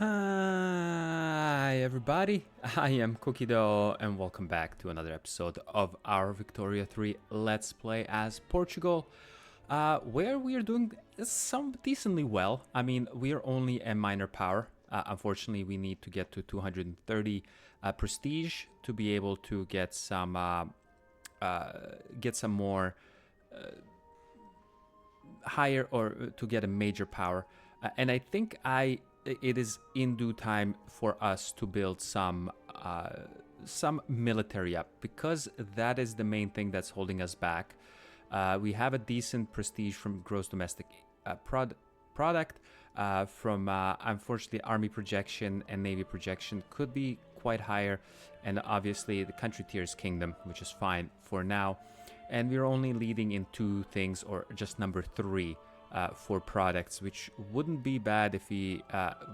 Hi everybody, I am Cookie Dough and welcome back to another episode of our Victoria 3 Let's Play as Portugal, where we are doing some decently well. I mean, we are only a minor power. Unfortunately, we need to get to 230 prestige to be able to get some more higher, or to get a major power. And I think it is in due time for us to build some military up, because that is the main thing that's holding us back. We have a decent prestige from gross domestic product. From unfortunately, army projection and navy projection could be quite higher, and obviously the country tier is kingdom, which is fine for now. And we're only leading in two things, or just number 3 for products, which wouldn't be bad if we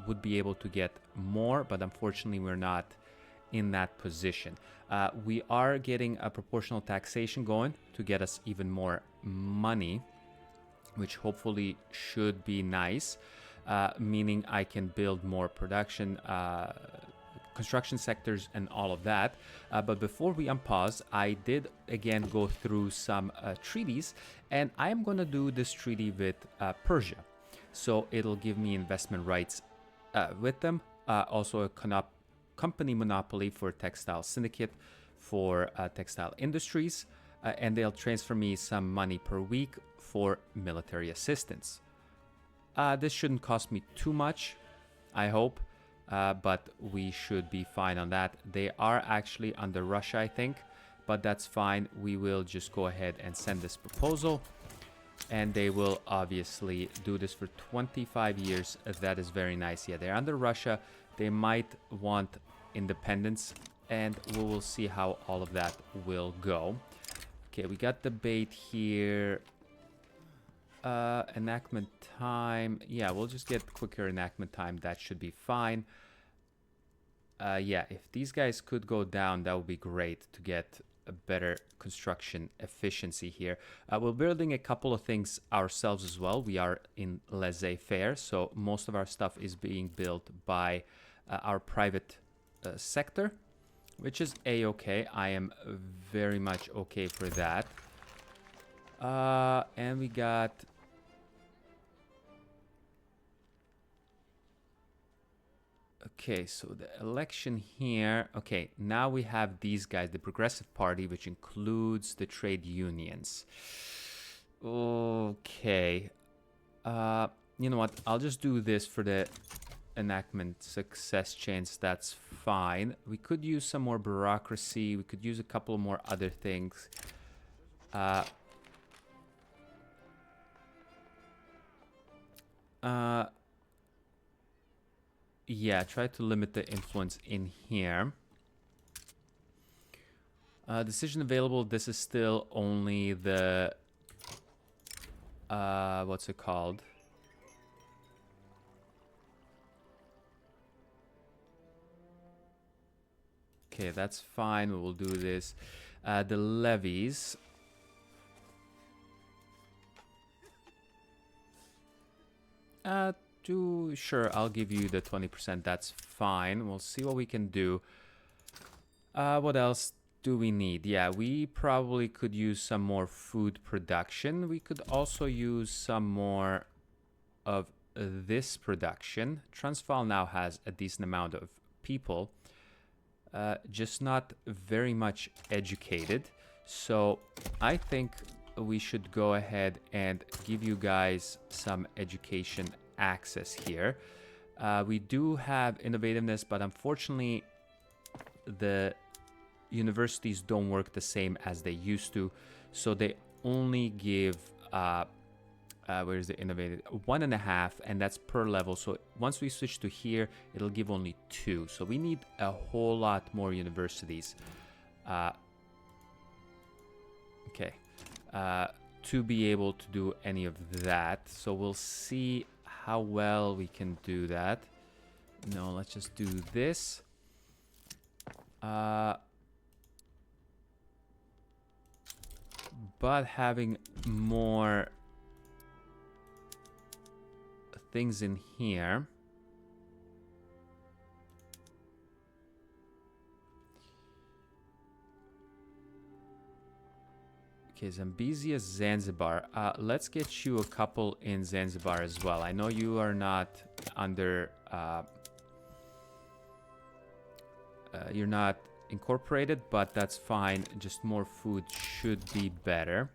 would be able to get more, but unfortunately we're not in that position. We are getting a proportional taxation going to get us even more money, which hopefully should be nice, meaning I can build more production, construction sectors and all of that. But before we unpause, I did again go through some treaties, and I am going to do this treaty with Persia. So it'll give me investment rights with them, also a company monopoly for textile syndicate for textile industries, and they'll transfer me some money per week for military assistance. This shouldn't cost me too much, I hope. But we should be fine on that. They are actually under Russia, I think, but that's fine. We will just go ahead and send this proposal, and they will obviously do this for 25 years. That is very nice. Yeah, they're under Russia. They might want independence, and we will see how all of that will go. Okay, we got the bait here. Enactment time. Yeah, we'll just get quicker enactment time. That should be fine. Yeah, if these guys could go down, that would be great to get a better construction efficiency here. We're building a couple of things ourselves as well. We are in laissez-faire, so most of our stuff is being built by our private sector, which is a-okay. I am very much okay for that. And we got... Okay, so the election here. Okay, now we have these guys, the Progressive Party, which includes the trade unions. Okay. You know what? I'll just do this for the enactment success chance. That's fine. We could use some more bureaucracy. We could use a couple more other things. Yeah, try to limit the influence in here. Decision available. This is still only the... what's it called? Okay, that's fine. We will do this. The levies. Sure, I'll give you the 20%. That's fine. We'll see what we can do. What else do we need? Yeah, we probably could use some more food production. We could also use some more of this production. Transvaal now has a decent amount of people, just not very much educated. So I think we should go ahead and give you guys some education access here. We do have innovativeness, but unfortunately the universities don't work the same as they used to, so they only give where is the innovative 1.5, and that's per level. So once we switch to here, it'll give only 2, so we need a whole lot more universities to be able to do any of that. So we'll see how well we can do that. No, let's just do this. But having more things in here Okay, Zambezia, Zanzibar. Let's get you a couple in Zanzibar as well. I know you are not under... you're not incorporated, but that's fine. Just more food should be better.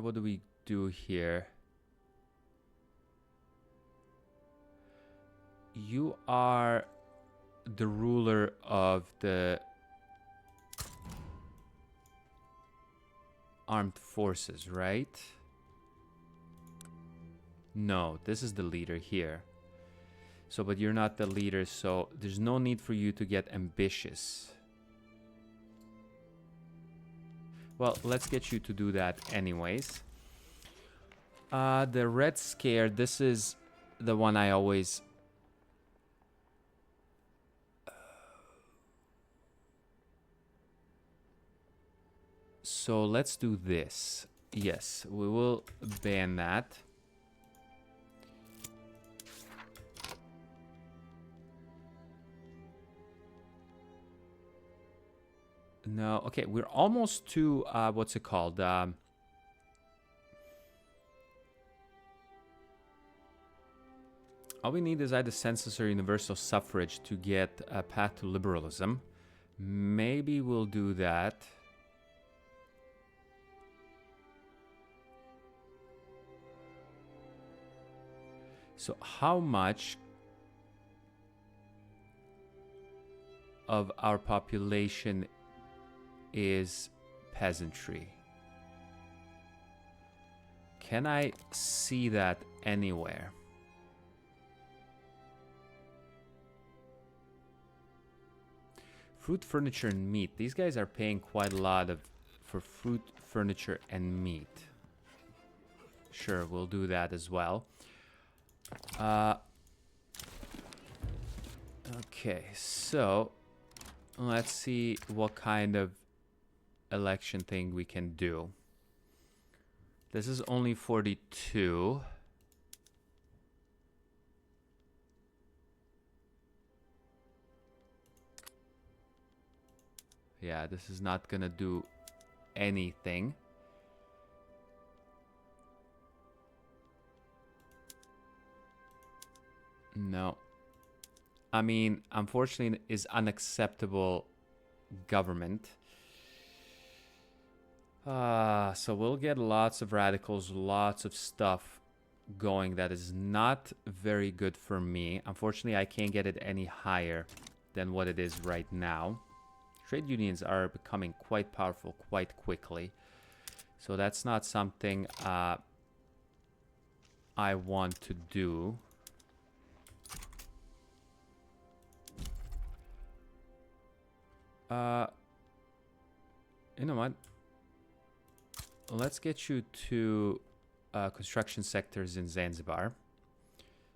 What do we do here? You are the ruler of the armed forces, right? No, this is the leader here. So, but you're not the leader, so there's no need for you to get ambitious. Well, let's get you to do that anyways. The Red Scare, this is the one I always... So let's do this. Yes, we will ban that. No, okay, we're almost to, what's it called? All we need is either census or universal suffrage to get a path to liberalism. Maybe we'll do that. So how much of our population is peasantry? Can I see that anywhere? Fruit, furniture, and meat. These guys are paying quite a lot for fruit, furniture, and meat. Sure, we'll do that as well. Okay, so let's see what kind of election thing we can do. This is only 42. Yeah, this is not gonna do anything. No. I mean, unfortunately, it is unacceptable government. So we'll get lots of radicals, lots of stuff going that is not very good for me. Unfortunately, I can't get it any higher than what it is right now. Trade unions are becoming quite powerful quite quickly. So that's not something I want to do. You know what? Let's get you to construction sectors in Zanzibar.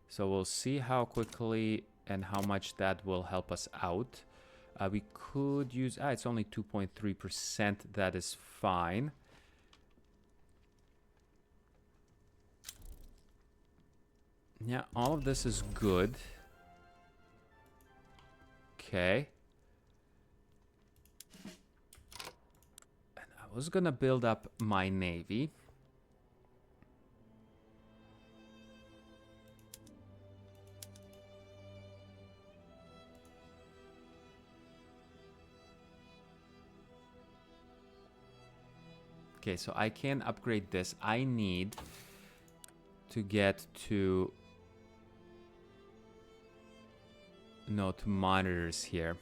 So we'll see how quickly and how much that will help us out. We could use... it's only 2.3%. That is fine. Yeah, all of this is good. Okay. I was gonna build up my navy. Okay, so I can upgrade this. I need to get to... No, to monitors here.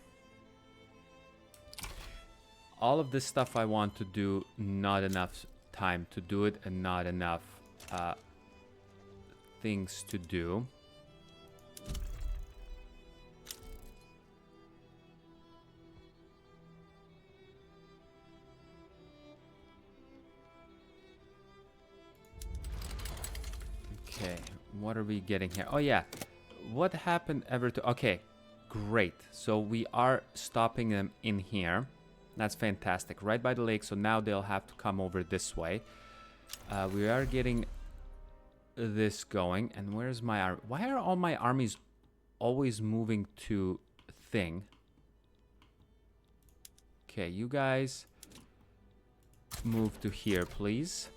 All of this stuff I want to do, not enough time to do it and not enough things to do. Okay, what are we getting here? Oh yeah, what happened ever to... Okay, great. So we are stopping them in here. That's fantastic. Right by the lake, so now they'll have to come over this way. We are getting this going. And where's my army? Why are all my armies always moving to thing? Okay, you guys move to here, please.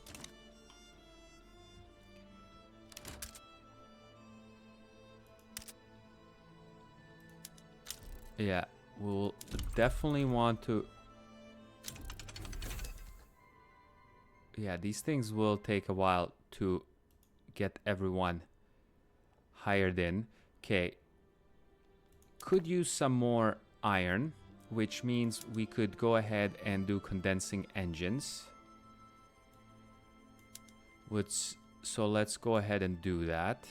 Yeah, we'll definitely want to... Yeah, these things will take a while to get everyone hired in. Okay. Could use some more iron, which means we could go ahead and do condensing engines. So let's go ahead and do that.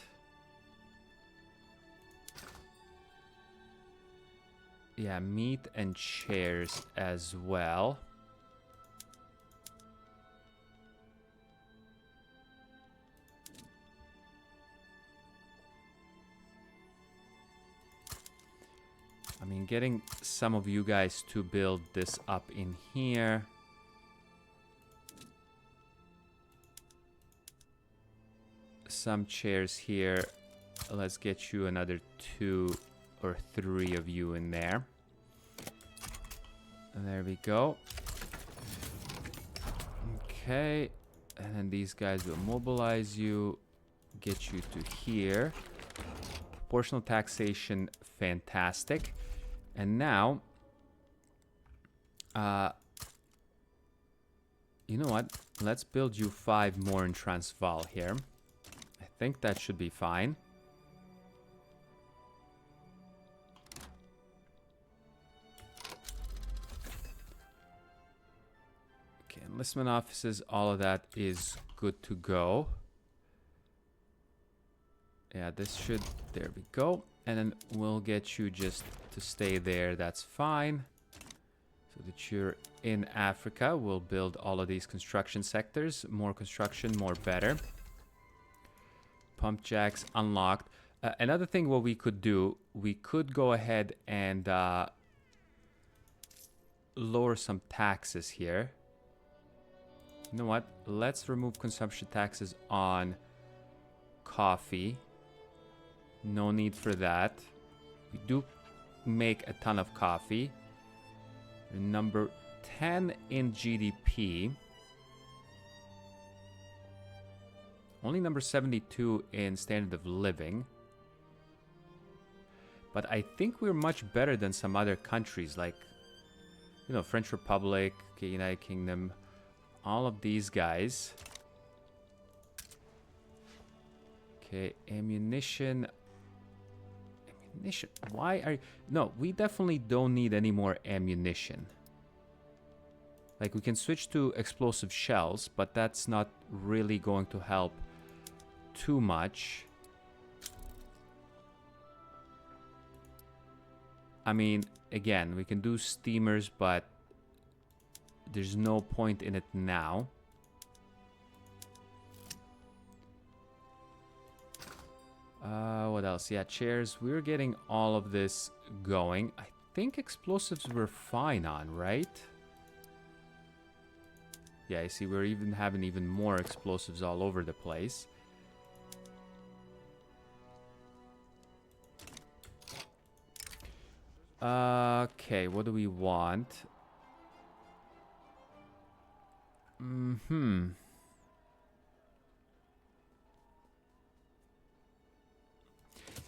Yeah, meat and chairs as well. I mean, getting some of you guys to build this up in here. Some chairs here. Let's get you another 2 or 3 of you in there. And there we go. Okay. And then these guys will mobilize you. Get you to here. Proportional taxation, fantastic. And now, you know what? Let's build you 5 more in Transvaal here. I think that should be fine. Okay, enlistment offices, all of that is good to go. Yeah, this should... There we go. And then we'll get you just to stay there. That's fine. So that you're in Africa. We'll build all of these construction sectors. More construction, more better. Pump jacks unlocked. Another thing what we could do, we could go ahead and lower some taxes here. You know what? Let's remove consumption taxes on coffee. No need for that. We do make a ton of coffee. We're number 10 in GDP. Only number 72 in standard of living. But I think we're much better than some other countries like, you know, French Republic, okay, United Kingdom, all of these guys. Okay, ammunition. Ammunition. Why are... No, we definitely don't need any more ammunition. Like, we can switch to explosive shells, but that's not really going to help too much. I mean, again, we can do steamers, but there's no point in it now. What else? Yeah, chairs. We're getting all of this going. I think explosives were fine on, right? Yeah, I see we're even having even more explosives all over the place. Okay, what do we want?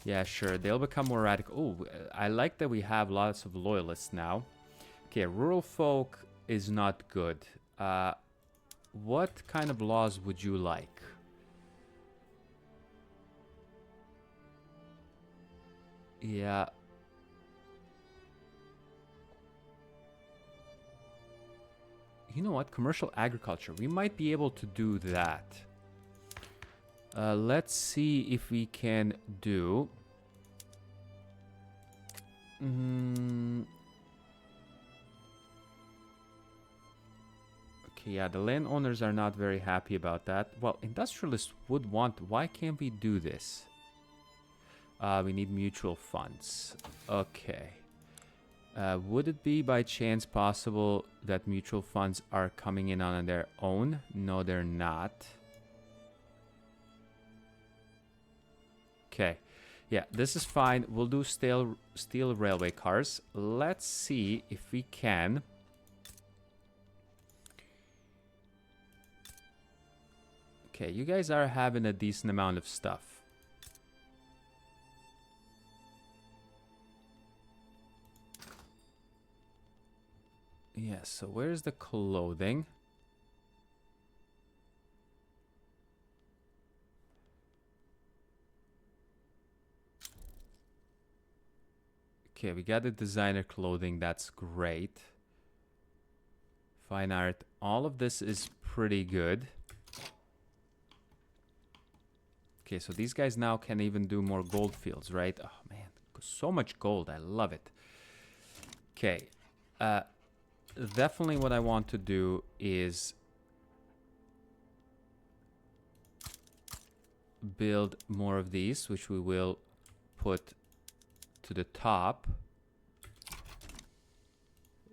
Yeah, sure. They'll become more radical. Oh, I like that we have lots of loyalists now. Okay, rural folk is not good. What kind of laws would you like? Yeah. You know what? Commercial agriculture. We might be able to do that. Let's see if we can do... Okay, yeah, the landowners are not very happy about that. Well, industrialists would want... Why can't we do this? We need mutual funds. Okay. Would it be by chance possible that mutual funds are coming in on their own? No, they're not. Okay. Yeah, this is fine. We'll do steel railway cars. Let's see if we can Okay, you guys are having a decent amount of stuff. Yeah, so where's the clothing? Okay, we got the designer clothing. That's great. Fine art. All of this is pretty good. Okay, so these guys now can even do more gold fields, right? Oh, man. So much gold. I love it. Okay. Definitely what I want to do is build more of these, which we will put to the top.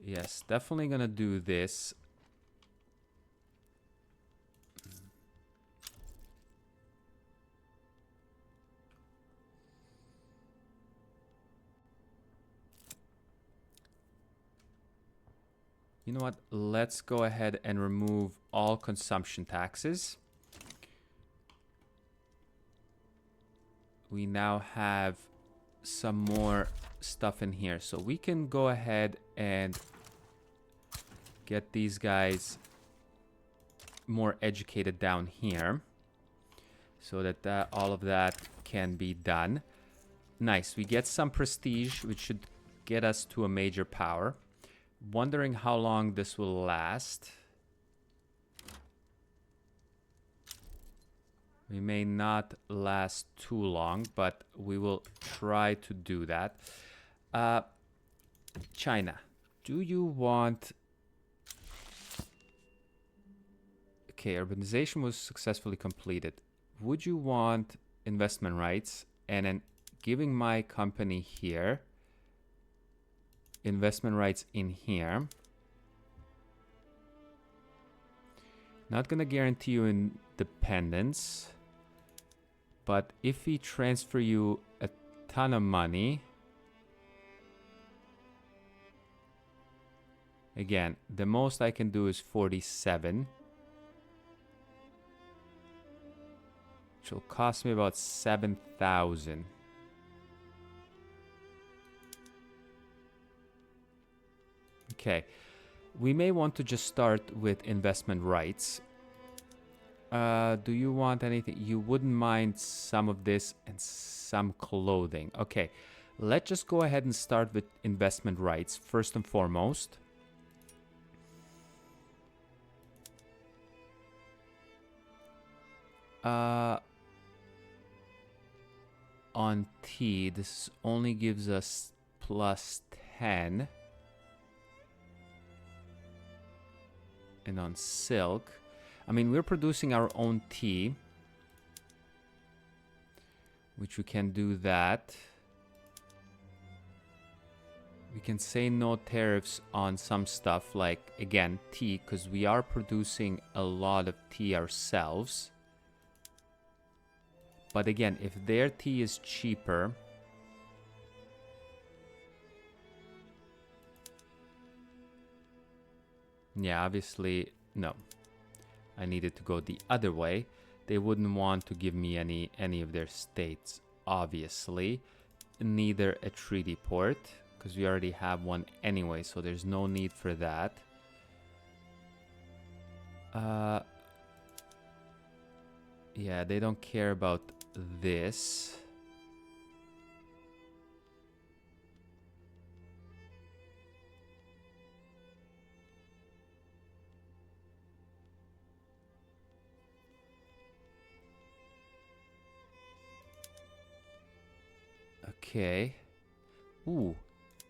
Yes, definitely gonna do this. You know what? Let's go ahead and remove all consumption taxes. We now have some more stuff in here. So we can go ahead and get these guys more educated down here so that all of that can be done. Nice. We get some prestige, which should get us to a major power. Wondering how long this will last. We may not last too long, but we will try to do that. China, do you want... Okay, urbanization was successfully completed. Would you want investment rights and then giving my company here investment rights in here? Not gonna guarantee you independence, but if we transfer you a ton of money, again, the most I can do is 47, which will cost me about 7,000. Okay, we may want to just start with investment rights. Do you want anything? You wouldn't mind some of this and some clothing. Okay, let's just go ahead and start with investment rights first and foremost. On tea, this only gives us plus 10. And on silk, I mean, we're producing our own tea, which we can do that. We can say no tariffs on some stuff, like, again, tea, because we are producing a lot of tea ourselves. But again, if their tea is cheaper, yeah, obviously, no. I needed to go the other way. They wouldn't want to give me any of their states, obviously. Neither a treaty port, because we already have one anyway, so there's no need for that. Yeah, they don't care about this. Okay. Ooh,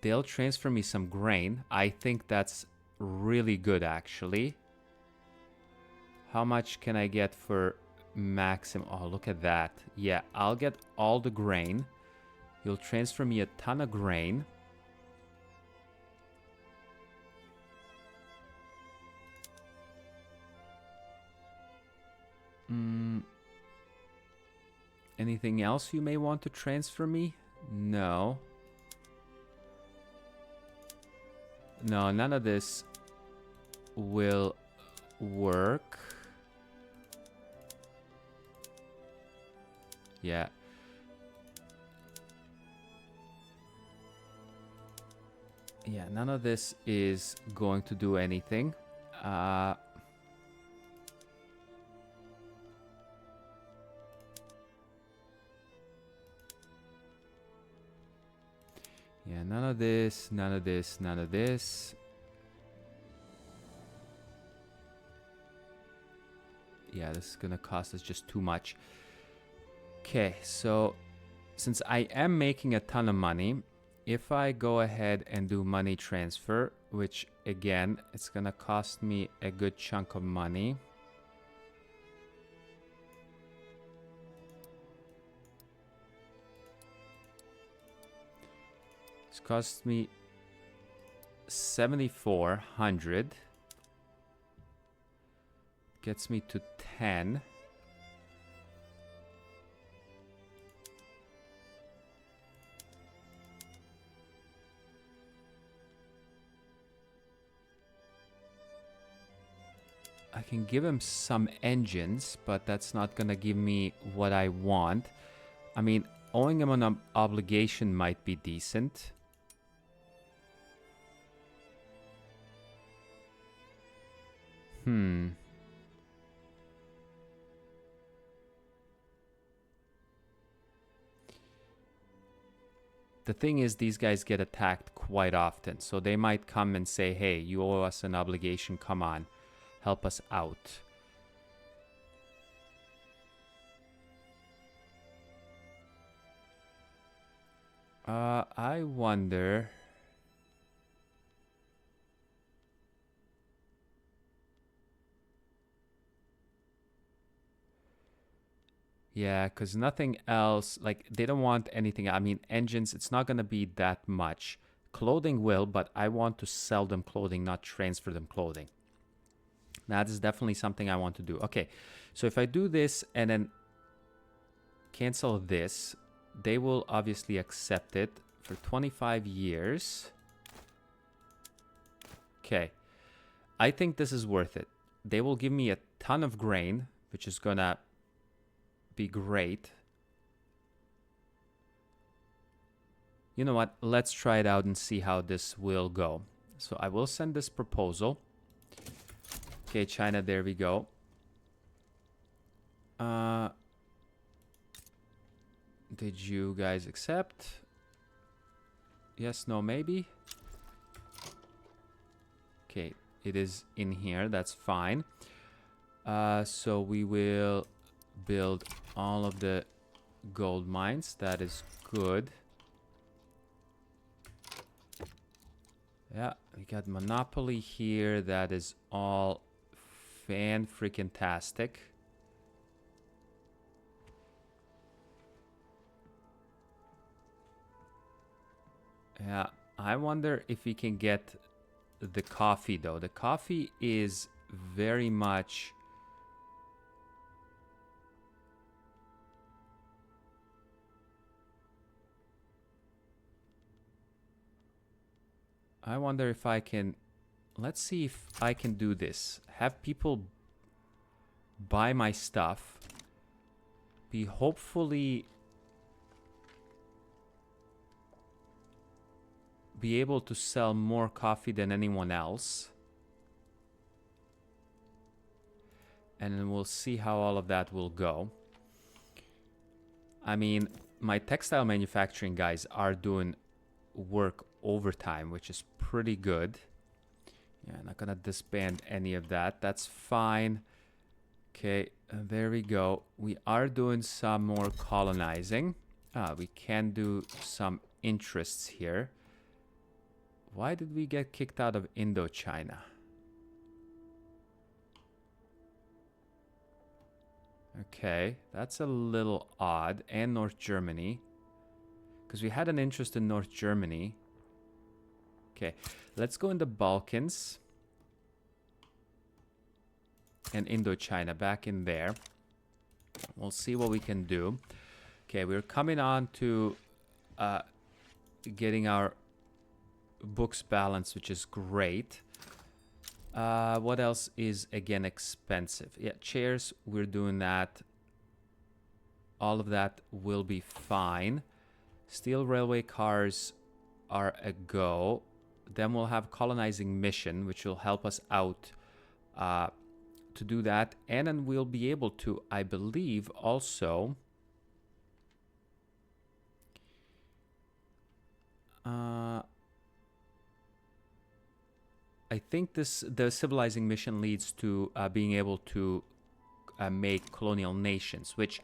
they'll transfer me some grain. I think that's really good, actually. How much can I get for maximum? Oh, look at that. Yeah, I'll get all the grain. You'll transfer me a ton of grain. Anything else you may want to transfer me? No. No, none of this will work. Yeah. Yeah, none of this is going to do anything. Uh, yeah, none of this, none of this, none of this. Yeah, this is gonna cost us just too much. Okay, so since I am making a ton of money, if I go ahead and do money transfer, which again, it's gonna cost me a good chunk of money. It's cost me 7,400. Gets me to 10. I can give him some engines, but that's not gonna give me what I want. I mean, owing him an obligation might be decent. The thing is, these guys get attacked quite often, so they might come and say, hey, you owe us an obligation, come on, help us out. I wonder... Yeah, because nothing else, like, they don't want anything. I mean, engines, it's not going to be that much. Clothing will, but I want to sell them clothing, not transfer them clothing. That is definitely something I want to do. Okay, so if I do this and then cancel this, they will obviously accept it for 25 years. Okay, I think this is worth it. They will give me a ton of grain, which is going to be great. You know what? Let's try it out and see how this will go. So I will send this proposal. Okay, China, there we go. Did you guys accept? Yes, no, maybe? Okay, it is in here. That's fine. So we will build all of the gold mines. That is good. Yeah, we got monopoly here. That is all fan-freaking-tastic. Yeah, I wonder if we can get the coffee, though. The coffee is very much... I wonder if I can... Let's see if I can do this. Have people buy my stuff. Be hopefully... be able to sell more coffee than anyone else. And then we'll see how all of that will go. I mean, my textile manufacturing guys are doing work overtime, which is pretty good. Yeah, I'm not gonna disband any of that. That's fine. Okay, there we go. We are doing some more colonizing. We can do some interests here. Why did we get kicked out of Indochina? Okay, that's a little odd. And North Germany. Because we had an interest in North Germany. Okay, let's go in the Balkans. And Indochina, back in there. We'll see what we can do. Okay, we're coming on to getting our books balanced, which is great. What else is, again, expensive? Yeah, chairs, we're doing that. all of that will be fine. Steel railway cars are a go. Then we'll have colonizing mission, which will help us out to do that. And then we'll be able to, I believe, also... I think the civilizing mission leads to being able to make colonial nations, which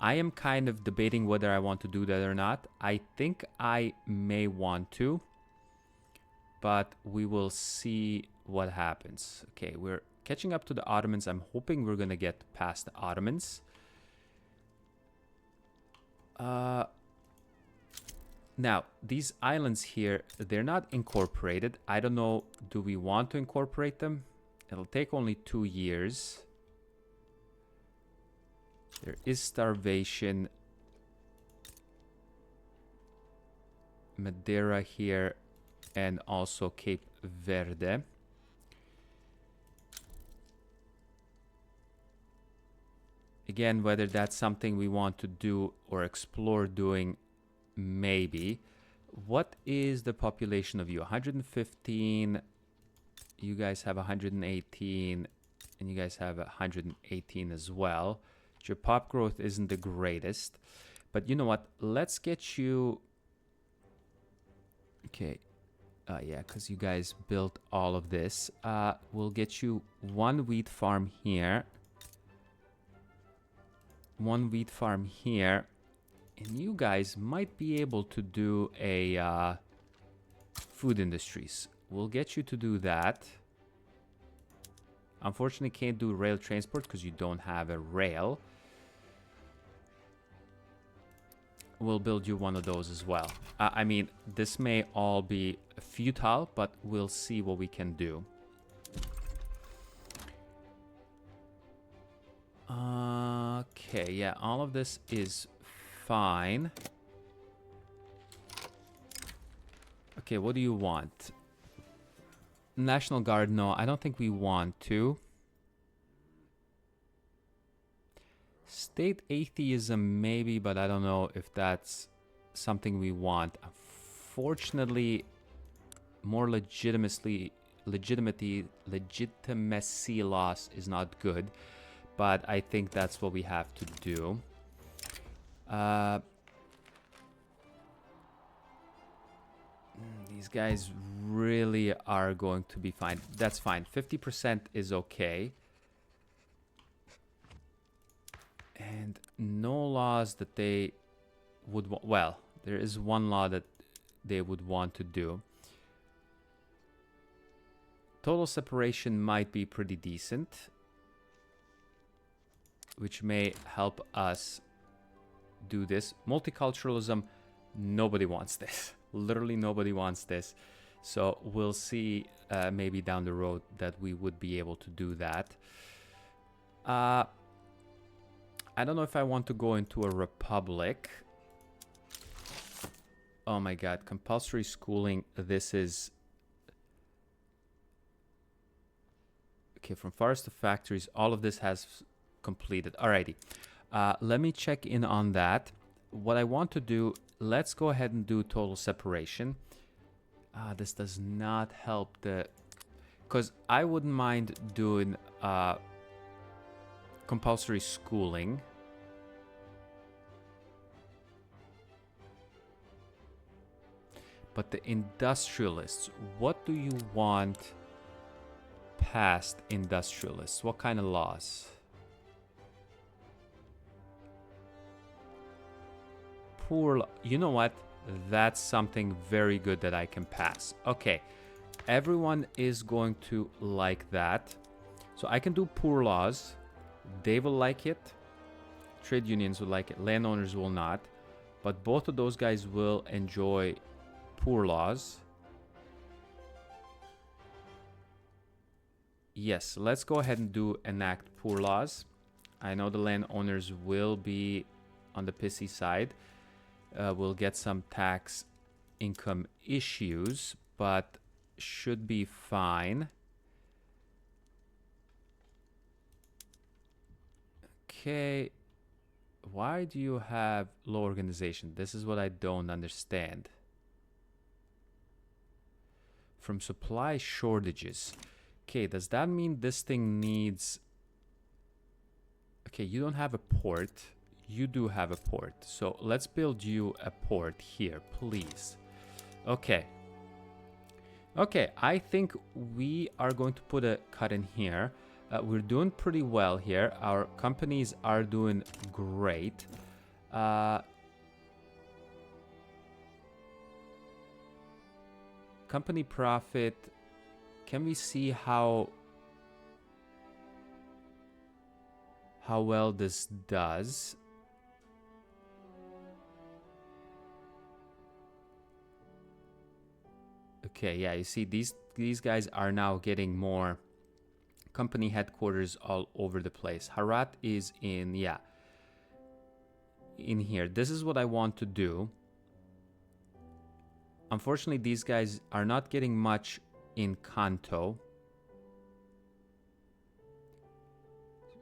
I am kind of debating whether I want to do that or not. I think I may want to, but we will see what happens. Okay, we're catching up to the Ottomans. I'm hoping we're going to get past the Ottomans. Now, these islands here, they're not incorporated. I don't know, do we want to incorporate them? It'll take only 2 years. There is starvation. Madeira here, and also Cape Verde. Again, whether that's something we want to do or explore doing, maybe. What is the population of you? 115. You guys have 118, and you guys have 118 as well. Your pop growth isn't the greatest, but you know what? Let's get you... Okay. Yeah, because you guys built all of this. We'll get you 1 wheat farm here. 1 wheat farm here. And you guys might be able to do a food industries. We'll get you to do that. Unfortunately, can't do rail transport because you don't have a rail. We'll build you one of those as well. I mean, this may all be futile, but we'll see what we can do. Okay, yeah, all of this is fine. Okay, what do you want? National Guard, no, I don't think we want to. State atheism, maybe, but I don't know if that's something we want. Unfortunately, more legitimacy loss is not good, but I think that's what we have to do. These guys really are going to be fine. That's fine. 50% is okay. And no laws that they would want. Well, there is one law that they would want to do. Total separation might be pretty decent, which may help us do this. Multiculturalism, nobody wants this. Literally nobody wants this. So we'll see maybe down the road that we would be able to do that. I don't know if I want to go into a republic. Oh my god, compulsory schooling. This is... Okay, from forest to factories, all of this has completed. Alrighty. Let me check in on that. What I want to do, let's go ahead and do total separation. This does not help the... Because I wouldn't mind doing compulsory schooling. But the industrialists, what do you want past industrialists? What kind of laws? You know what? That's something very good that I can pass. Okay, everyone is going to like that. So I can do poor laws. They will like it. Trade unions will like it. Landowners will not. But both of those guys will enjoy poor laws. Yes, let's go ahead and enact poor laws. I know the landowners will be on the pissy side. We'll get some tax income issues, but should be fine. Okay. Why do you have low organization? This is what I don't understand. From supply shortages. Okay, does that mean this thing needs... Okay, you don't have a port. You do have a port. So let's build you a port here, please. Okay. Okay, I think we are going to put a cut in here. We're doing pretty well here. Our companies are doing great. Company profit. Can we see how well this does? Okay, yeah, you see these guys are now getting more company headquarters all over the place. Harat is in, yeah, in here. This is what I want to do. Unfortunately, these guys are not getting much in Kanto.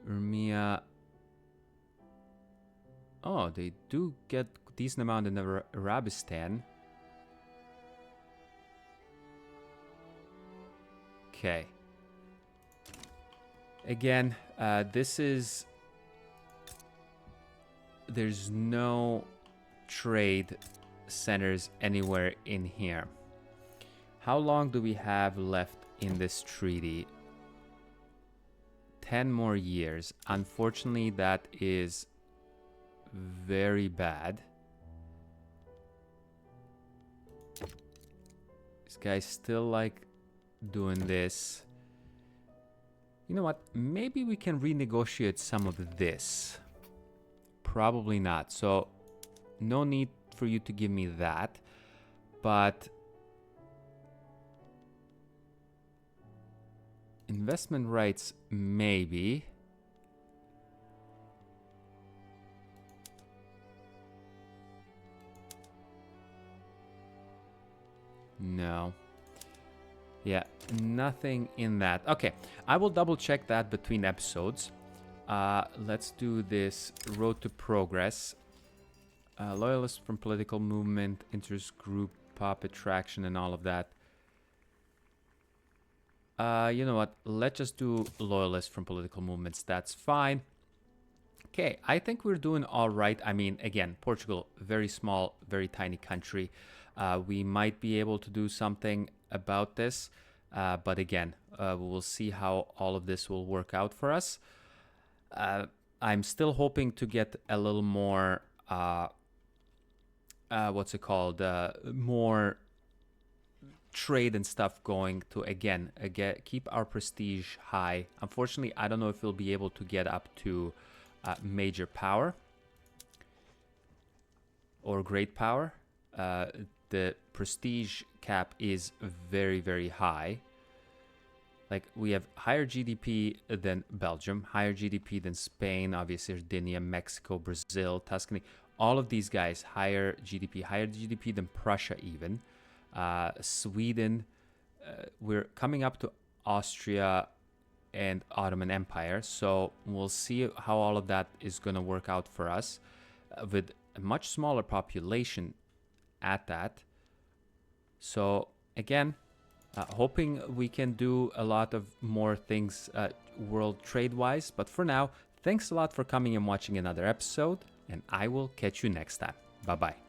Urmia. Oh, they do get decent amount in Arabistan. Okay. Again, this is... There's no trade centers anywhere in here. How long do we have left in this treaty? 10 more years. Unfortunately, that is very bad. This guy's still like doing this. You know what? Maybe we can renegotiate some of this. Probably not. So no need for you to give me that. But investment rights, maybe. No. Yeah, nothing in that. Okay, I will double check that between episodes. Let's do this road to progress. Loyalists from political movement, interest group, pop attraction, and all of that. You know what? Let's just do loyalists from political movements. That's fine. Okay, I think we're doing all right. I mean, again, Portugal, very small, very tiny country. We might be able to do something about this. But again, we will see how all of this will work out for us. I'm still hoping to get a little more, what's it called? More trade and stuff going to, again, keep our prestige high. Unfortunately, I don't know if we'll be able to get up to major power or great power. The prestige cap is very, very high. Like, we have higher GDP than Belgium, higher GDP than Spain, obviously Sardinia, Mexico, Brazil, Tuscany. All of these guys, higher GDP than Prussia even. Sweden, we're coming up to Austria and Ottoman Empire. So we'll see how all of that is going to work out for us. With a much smaller population at that. So again, hoping we can do a lot of more things world trade wise, but for now, thanks a lot for coming and watching another episode, and I will catch you next time. Bye bye.